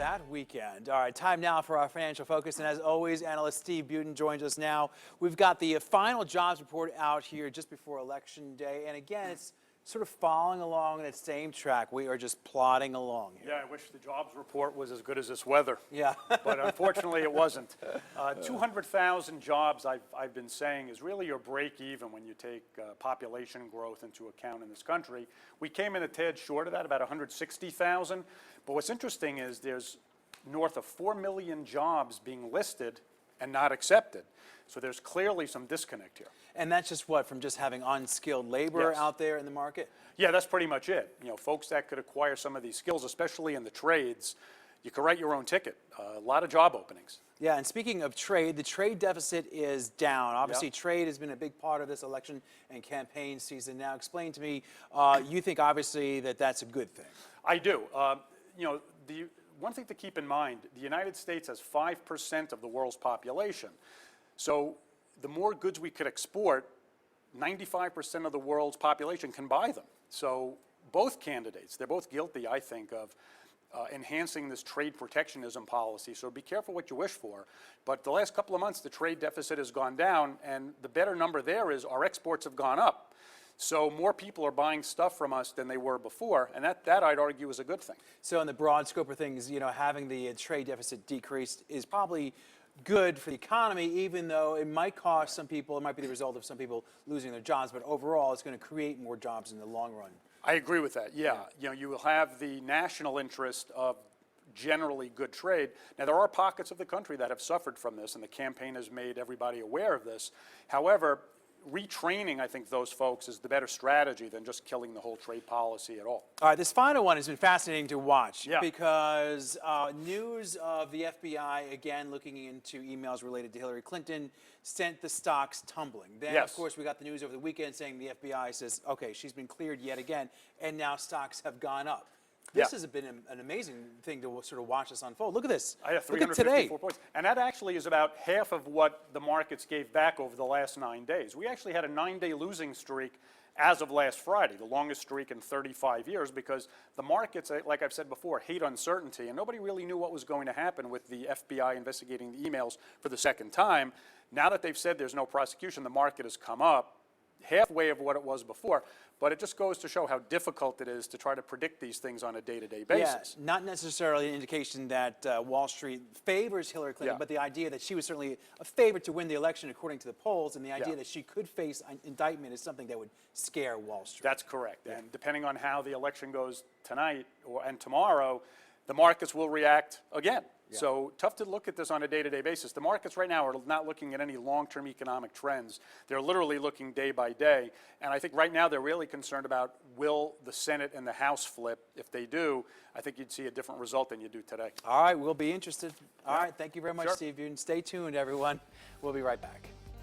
that weekend. All right, time now for our financial focus. And as always, analyst Steve Buten joins us now. We've got the final jobs report out here just before Election Day. And again, it's sort of following along in its same track. We are just plodding along here. Yeah, I wish the jobs report was as good as this weather. Yeah. But unfortunately, it wasn't. 200,000 jobs, I've been saying, is really your break even when you take population growth into account in this country. We came in a tad short of that, about 160,000. But what's interesting is there's north of 4 million jobs being listed and not accepted. So there's clearly some disconnect here. And that's just what, from just having unskilled labor Yes. out there in the market? Yeah, that's pretty much it. You know, folks that could acquire some of these skills, especially in the trades, you could write your own ticket. A lot of job openings. Yeah, and speaking of trade, the trade deficit is down. Obviously, Yep. trade has been a big part of this election and campaign season. Now, explain to me, you think obviously that that's a good thing. I do. You know, the one thing to keep in mind, the United States has 5% of the world's population. So the more goods we could export, 95% of the world's population can buy them. So both candidates, they're both guilty, I think, of enhancing this trade protectionism policy. So be careful what you wish for. But the last couple of months, the trade deficit has gone down, and the better number there is our exports have gone up. So more people are buying stuff from us than they were before, and that I'd argue is a good thing. So in the broad scope of things, you know, having the trade deficit decreased is probably good for the economy, even though it might cost some people, it might be the result of some people losing their jobs, but overall it's going to create more jobs in the long run. I agree with that, yeah. You know, you will have the national interest of generally good trade. Now, there are pockets of the country that have suffered from this, and the campaign has made everybody aware of this. However, retraining, I think, those folks is the better strategy than just killing the whole trade policy at all. All right, this final one has been fascinating to watch because news of the FBI, again, looking into emails related to Hillary Clinton, sent the stocks tumbling. Then, of course, we got the news over the weekend saying the FBI says, okay, she's been cleared yet again, and now stocks have gone up. This has been an amazing thing to sort of watch this unfold. Look at this. I have Look at today. 354 points. And that actually is about half of what the markets gave back over the last 9 days. We actually had a 9-day losing streak as of last Friday, the longest streak in 35 years, because the markets, like I've said before, hate uncertainty, and nobody really knew what was going to happen with the FBI investigating the emails for the second time. Now that they've said there's no prosecution, the market has come up halfway of what it was before, but it just goes to show how difficult it is to try to predict these things on a day-to-day basis. Yeah, not necessarily an indication that Wall Street favors Hillary Clinton, but the idea that she was certainly a favorite to win the election according to the polls, and the idea that she could face indictment is something that would scare Wall Street. That's correct, and depending on how the election goes tonight and tomorrow, the markets will react again. So tough to look at this on a day-to-day basis. The markets right now are not looking at any long-term economic trends. They're literally looking day by day. And I think right now they're really concerned about, will the Senate and the House flip? If they do, I think you'd see a different result than you do today. All right, we'll be interested. All right, thank you very much, Steve Buten. Stay tuned, everyone. We'll be right back.